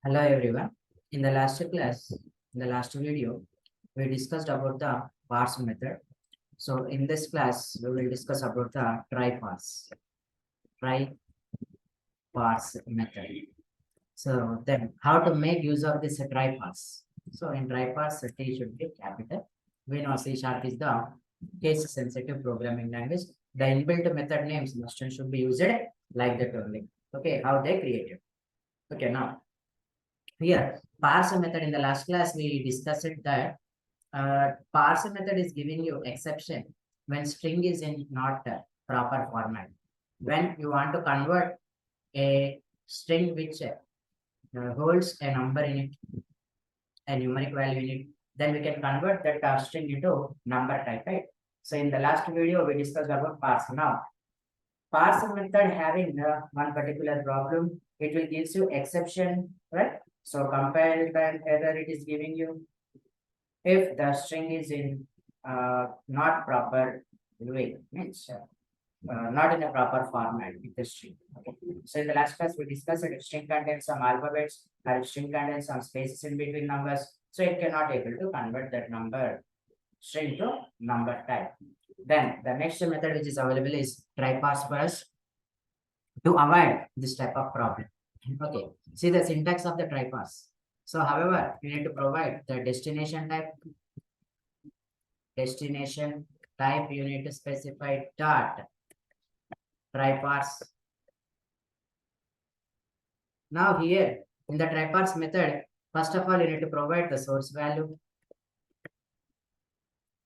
Hello everyone. In the last class, in the last video, we discussed about the parse method. So in this class, we will discuss about the try parse method. So then how to make use of this try parse. So in try parse, T should be capital. We know C# is the case sensitive programming language. The inbuilt method names must and should be used like that only. Okay, how they created. Okay, now here, parse method in the last class, we discussed that parse method is giving you exception when string is in not proper format. When you want to convert a string which holds a number in it, a numeric value in it, then we can convert that string into number type, right? So in the last video, we discussed about parse. Now, parse method having one particular problem, it will gives you exception, right? So comparison error it is giving you if the string is in not proper way, means not in a proper format with the string. Okay. So in the last class we discussed that if string contains some alphabets or if string contains some spaces in between numbers, so it cannot able to convert that number string to number type. Then the next method which is available is tryparse for us to avoid this type of problem. Okay, see the syntax of the tryparse. So however, you need to provide the destination type you need to specify dot tryparse. Now here in the tryparse method, first of all you need to provide the source value.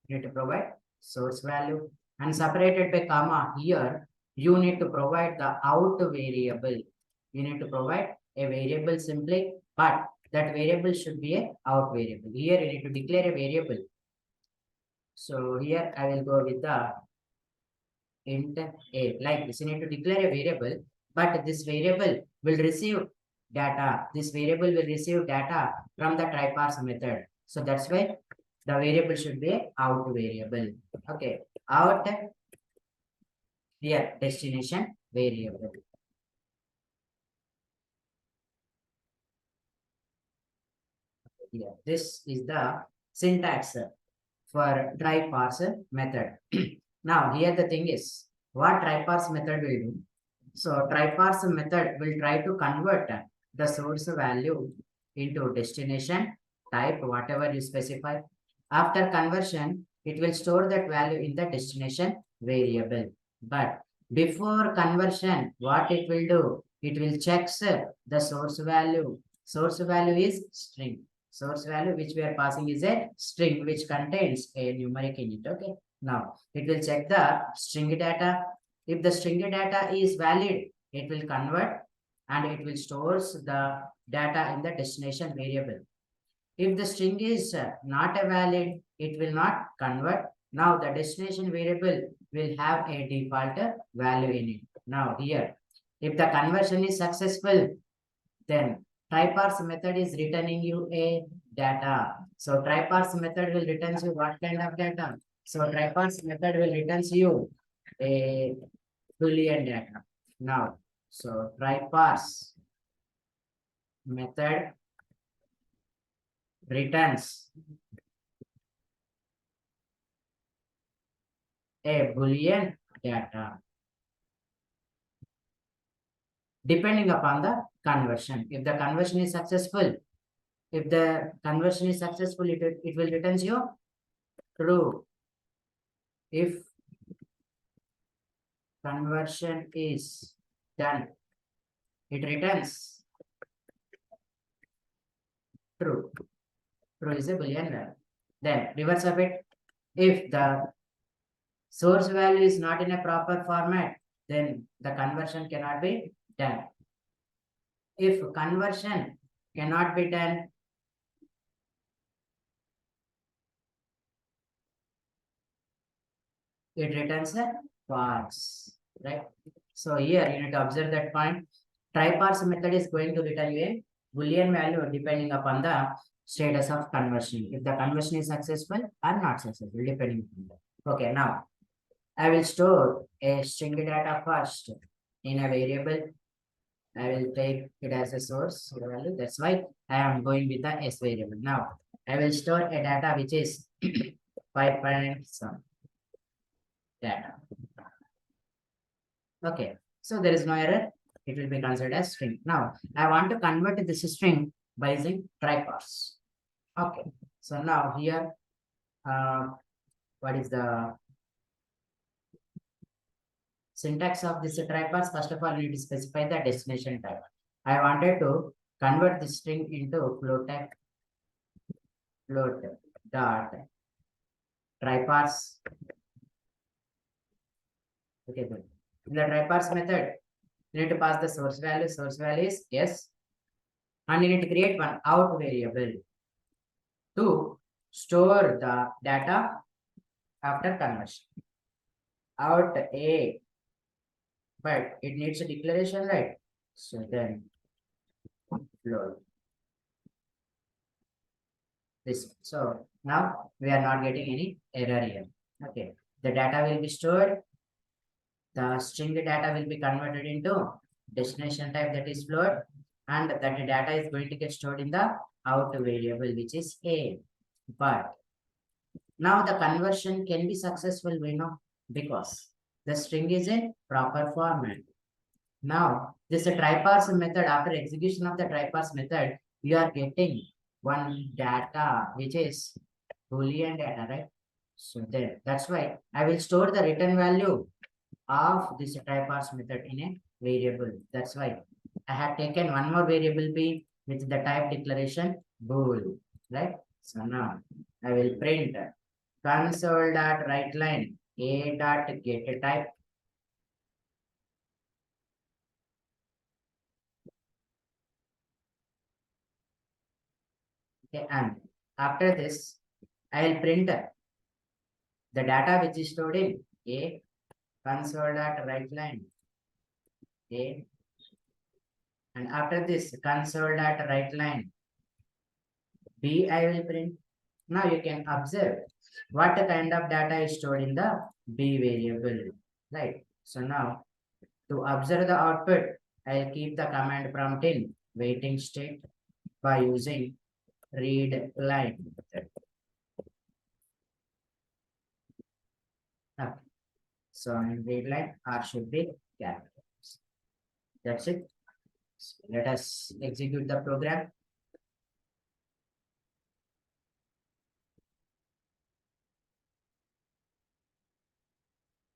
You need to provide source value and separated by comma. Here you need to provide the out variable. You need to provide a variable simply, but that variable should be a out variable. Here you need to declare a variable. So here I will go with the int a, like this. You need to declare a variable, but this variable will receive data. This variable will receive data from the tryparse method. So that's why the variable should be a out variable. Okay, out here destination variable. Here, this is the syntax for tryparse method. Now here the thing is, what tryparse method will do? So tryparse method will try to convert the source value into destination type, whatever you specify. After conversion, it will store that value in the destination variable. But before conversion, what it will do? It will check the source value. Source value is string. Source value which we are passing is a string which contains a numeric in it. Okay. Now it will check the string data. If the string data is valid, it will convert and it will stores the data in the destination variable. If the string is not a valid, it will not convert. Now the destination variable will have a default value in it. Now here, if the conversion is successful, then tryparse method is returning you a data. So tryparse method will return you what kind of data? So tryparse method will return you a Boolean data. Now, so tryparse method returns a Boolean data depending upon the conversion. If the conversion is successful, it will return you true. If conversion is done, it returns true. True is a Boolean value. Then reverse of it, if the source value is not in a proper format, then the conversion cannot be done. If conversion cannot be done, it returns a false, right? So here you need to observe that point. Tryparse method is going to return you a Boolean value depending upon the status of conversion. If the conversion is successful or not successful, depending upon that. Okay, now I will store a string data first in a variable I will take it as a source value. That's why I am going with the s variable. Now I will store a data which is 5 point some data. Okay, so there is no error. It will be considered as string. Now I want to convert this string by using Tryparse. Okay, so now here, what is the syntax of this Tryparse? First of all, we need to specify the destination type. I wanted to convert this string into float type, float dot Tryparse. Okay, good. In the Tryparse method, you need to pass the source value. Source value is yes, and you need to create one out variable to store the data after conversion. Out a, but it needs a declaration, right? So then float this. So now we are not getting any error here. Okay, the data will be stored. The string data will be converted into destination type, that is float, and that data is going to get stored in the out variable, which is a. But now the conversion can be successful, we know, because the string is in proper format. Now this Tryparse method, after execution of the Tryparse method, you are getting one data which is Boolean data, right? So there, that's why I will store the return value of this Tryparse method in a variable. That's why I have taken one more variable b with the type declaration bool, right? So now I will print console dot write line a dot get type. Okay, and after this I will print the data which is stored in a console dot write line a, and after this console dot write line b I will print. Now you can observe what kind of data is stored in the b variable, right? So now to observe the output, I'll keep the command prompt in waiting state by using read line method. Okay. So in read line, R should be capitalized. That's it. So let us execute the program.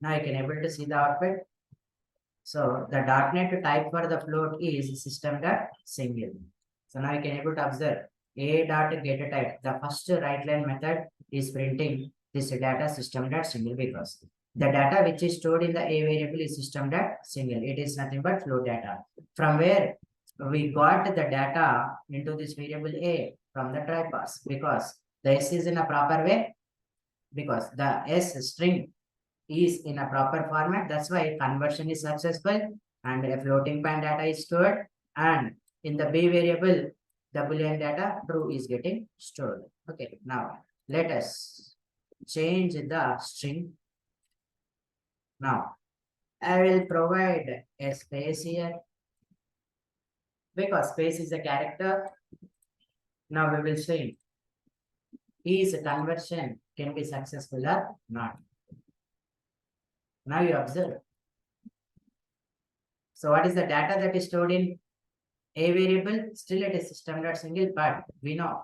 Now you can able to see the output. So the .NET type for the float is system.single. So now you can able to observe a.get type. The first write line method is printing this data system.single because the data which is stored in the a variable is system.single. It is nothing but float data. From where we got the data into this variable a from the Tryparse, because the s is in a proper way, because the s string is in a proper format. That's why conversion is successful and a floating point data is stored, and in the b variable the boolean data true is getting stored. Okay, now let us change the string. Now I will provide a space here because space is a character. Now we will see is conversion can be successful or not. Now you observe. So what is the data that is stored in a variable? Still it is system.single, but we know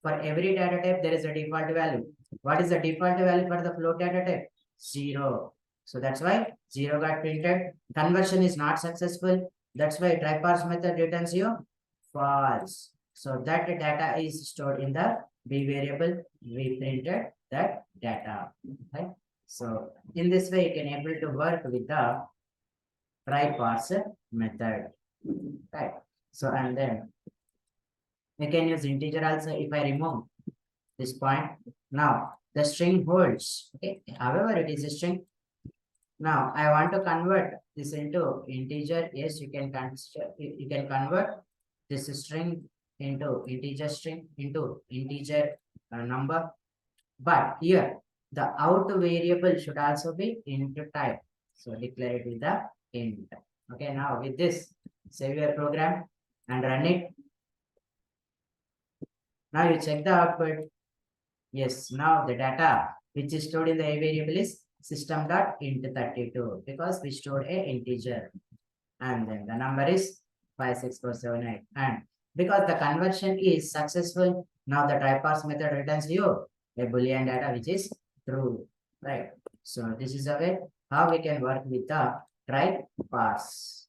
for every data type there is a default value. What is the default value for the float data type? 0. So that's why 0 got printed. Conversion is not successful. That's why Tryparse method returns you false. So that data is stored in the b variable. We printed that data. Right? So in this way, you can able to work with the Tryparse method. Right. So and then we can use integer also if I remove this point. Now the string holds. Okay. However, it is a string. Now I want to convert this into integer. Yes, you can convert this string into integer string into integer number. But here the out variable should also be int type. So declare it with the int. Okay, now with this, save your program and run it. Now you check the output. Yes, now the data which is stored in the a variable is system.int32 because we stored a integer, and then the number is 56478. And because the conversion is successful, now the tryparse method returns you a boolean data which is true, right? So this is a way how we can work with the tryparse.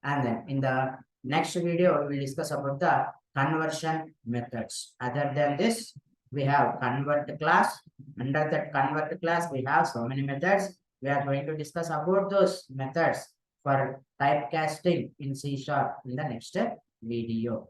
And then in the next video, we will discuss about the conversion methods. Other than this, we have convert class. Under that convert class, we have so many methods. We are going to discuss about those methods for typecasting in C# in the next video.